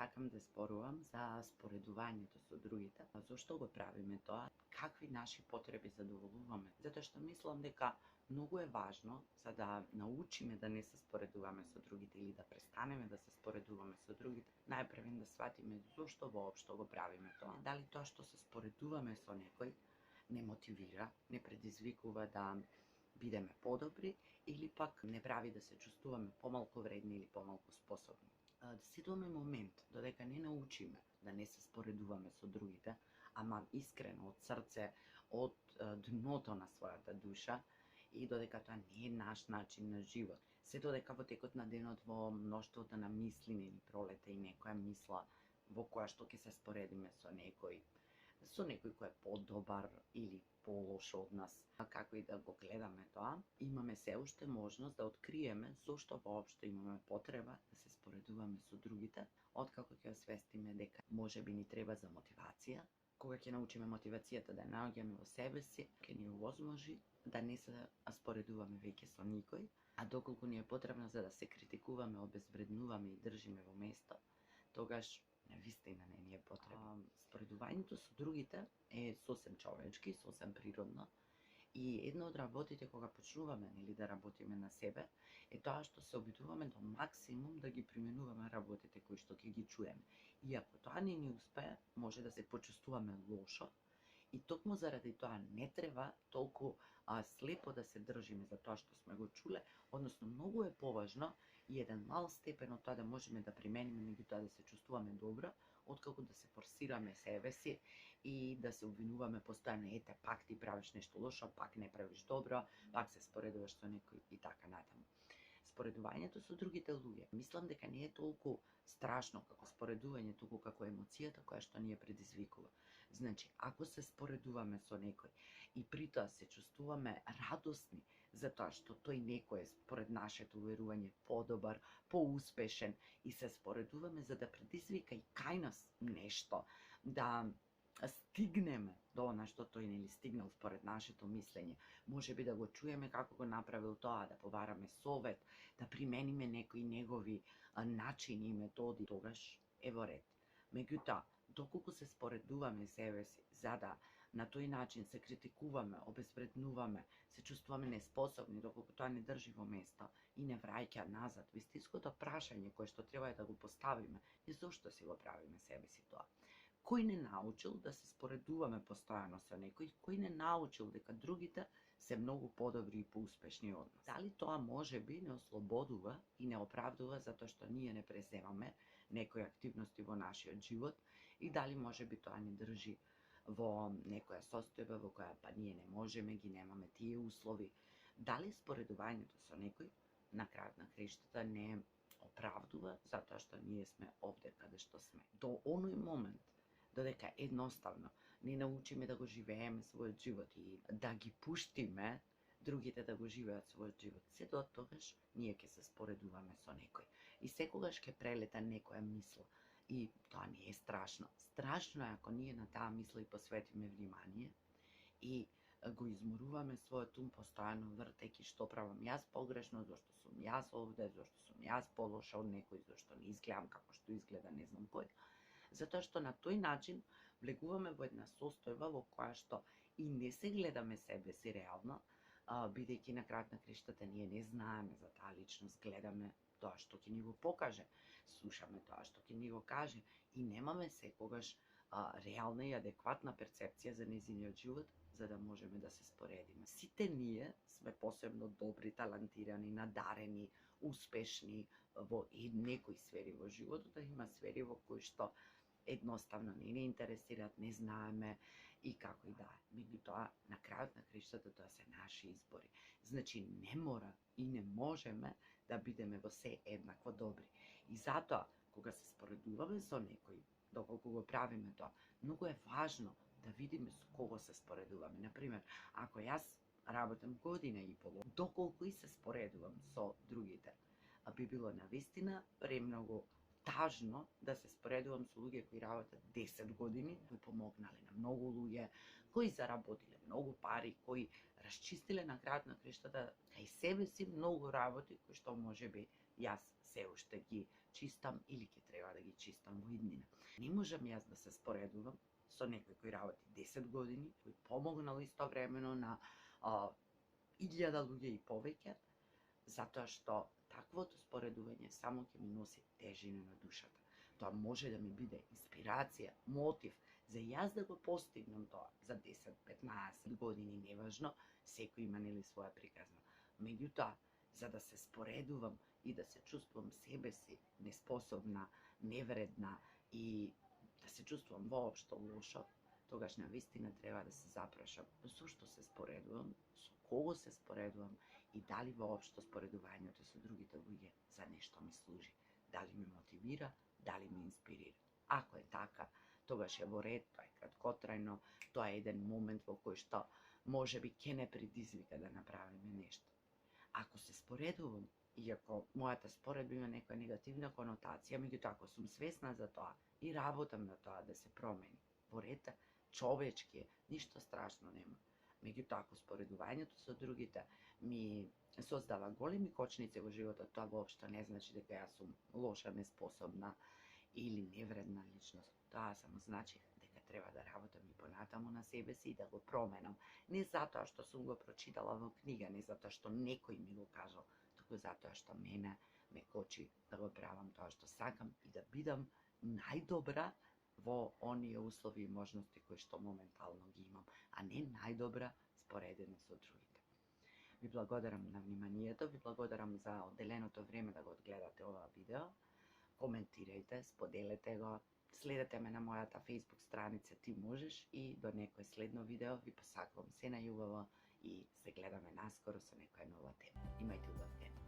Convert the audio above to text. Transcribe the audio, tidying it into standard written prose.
сакам да зборувам за споредувањето со другите. Зошто го правиме тоа? Какви наши потреби задоволуваме? Затоа што мислам дека многу е важно за да научиме да не се споредуваме со другите или да престанеме да се споредуваме со другите, најпрвен да сватиме зошто воопшто го правиме тоа. Дали тоа што се споредуваме со некој не мотивира, не предизвикува да бидеме подобри или пак не прави да се чувствуваме помалку вредни или помалку способни. Сето момент додека не научиме да не се споредуваме со другите, ама искрено од срце, од дното на својата душа, и додека тоа не е наш начин на живот. Се додека во текот на денот во мноштвото на мисли ни пролете и некоја мисла во која што ќе се споредиме со некој кој е подобар или полош од нас, како и да го гледаме тоа, имаме се уште можност да откриеме зошто воопшто имаме потреба да се споредуваме со другите, откако ќе освестиме дека можеби ни треба за мотивација. Кога ќе научиме мотивацијата да ја наоѓаме во себе си, ќе ни овозможи да не се споредуваме веќе со никој, а доколку ни е потребно за да се критикуваме, обезвреднуваме и држиме во место, тогаш навистина не ни е потребно. Споредувањето со другите е сосем човечки, сосем природно, и една од работите кога почнуваме да работиме на себе е тоа што се обидуваме до максимум да ги применуваме работите кои што ќе ги чуеме. И ако тоа не ни успее, може да се почувствуваме лошо. И токму заради тоа не треба толку слепо да се држиме за тоа што сме го чуле, односно многу е поважно и еден мал степен од тоа да можеме да примениме, меѓутоа да се чувствуваме добро, откако да се форсираме себе си и да се обвинуваме постојано, ете пак ти правиш нешто лошо, пак не правиш добро, пак се споредуваш со некој и така натаму. Споредувањето со другите луѓе, мислам дека не е толку страшно како споредување, туку како емоцијата која што ни ја предизвикува. Значи, ако се споредуваме со некој и при тоа се чувствуваме радосни за тоа што тој некој е според нашето уверување подобар, поуспешен и се споредуваме за да предизвика и кај нас нешто, да стигнеме до она што тој нели стигнал според нашето мислење, можеби да го чуеме како го направил тоа, да побараме совет, да примениме некои негови начини и методи, тогаш е во ред. Меѓутоа, доколку се споредуваме себе си за да на тој начин се критикуваме, обезвреднуваме, се чувствуваме неспособни, доколку тоа не држи во место и не враќа назад, вистинското прашање кое што треба да го поставиме е зошто си го правиме себе си тоа. Кој не научил да се споредуваме постојано со некој, кој не научил дека другите се многу подобри и поуспешни од нас. Дали тоа можеби не ослободува и не оправдува затоа што ние не преземаме некои активности во нашиот живот и дали можеби тоа не држи во некоја состојба во која па ние не можеме, ги немаме тие услови. Дали споредувањето со некој на крајот на краиштата не оправдува затоа што ние сме овде каде што сме. До оној момент додека едноставно не научиме да го живееме својот живот и да ги пуштиме другите да го живеат својот живот, се до тогаш ние ќе се споредуваме со некој. И секогаш ќе прелета некоја мисла. И тоа не е страшно. Страшно е ако ние на таа мисла и посветиме внимание и го изморуваме својот ум постојано вртејќи што правам јас погрешно, зошто сум јас овде, зошто сум јас полоша од некој, зошто не изгледам како што изгледа не знам кој. Затоа што на тој начин влегуваме во една состојба во која што и не се гледаме себе си реално, бидејќи на крајот на криштата ние не знаеме за таа личност, гледаме тоа што ќе ни го покаже, слушаме тоа што ќе ни го каже и немаме секогаш реална и адекватна перцепција за нејзиниот живот, за да можеме да се споредиме. Сите ние сме посебно добри, талантирани, надарени, успешни во некои сфери во животот, а има сфери во кои што едноставно не интересираат, не знаеме и како и да е. Меѓутоа, на крајот на криштата тоа се наши избори. Значи, не мора и не можеме да бидеме во се еднакво добри. И затоа, кога се споредуваме со некој, доколку го правиме тоа, многу е важно да видиме со кого се споредуваме. Например, ако јас работам година и полу, доколку и се споредувам со другите, би било навистина премногу тажно да се споредувам со луѓе кои работат 10 години, кои помогнале на многу луѓе, кои заработиле многу пари, кои расчистиле на крајот на криштата кај себе си многу работи кои што можеби јас се уште ги чистам или ќе треба да ги чистам во иднина. Не можам јас да се споредувам со некој кој работи 10 години, кој помогнал истовремено на 1000 луѓе и повеќе, затоа што таквото споредување само ќе ми носи тежина на душата. Тоа може да ми биде инспирација, мотив за јас да го постигнам тоа за 10-15 години, неважно, секој има нели своја приказна. Меѓутоа, за да се споредувам и да се чувствувам себе си неспособна, невредна и да се чувствувам воопшто лошо, тогаш на вистина треба да се запрашам зошто се споредувам, со кого се споредувам и дали воопшто споредувањето со другите луѓе за нешто ми служи, дали ме мотивира, дали ме инспирира. Ако е така, тогаш е во ред, тоа е краткотрајно, тоа е еден момент во кој што можеби ќе не предизвика да направиме нешто. Ако се споредувам, иако мојата споредба има некоја негативна конотација, меѓутоа ако сум свесна за тоа и работам на тоа да се промени, во ред, човечки е, ништо страшно нема. Меѓутоа, ако споредувањето со другите ми создава големи кочници во животот, тоа воопшто не значи дека јас сум лоша, неспособна или невредна личност. Тоа само значи дека треба да работам и понатаму на себе си и да го променам. Не затоа што сум го прочитала во книга, не затоа што некој ми го кажал, туку затоа што мене ме кочи да го правам тоа што сакам и да бидам најдобра во оние услови и можности кои што моментално ги имам, а не најдобра споредено со другите. Ви благодарам на вниманието, ви благодарам за одделеното време да го одгледате ова видео. Коментирајте, споделете го, следете ме на мојата Facebook страница Ти можеш и до некој следно видео ви посакувам се најубаво и се гледаме наскоро со некоја нова тема. Имајте убав ден.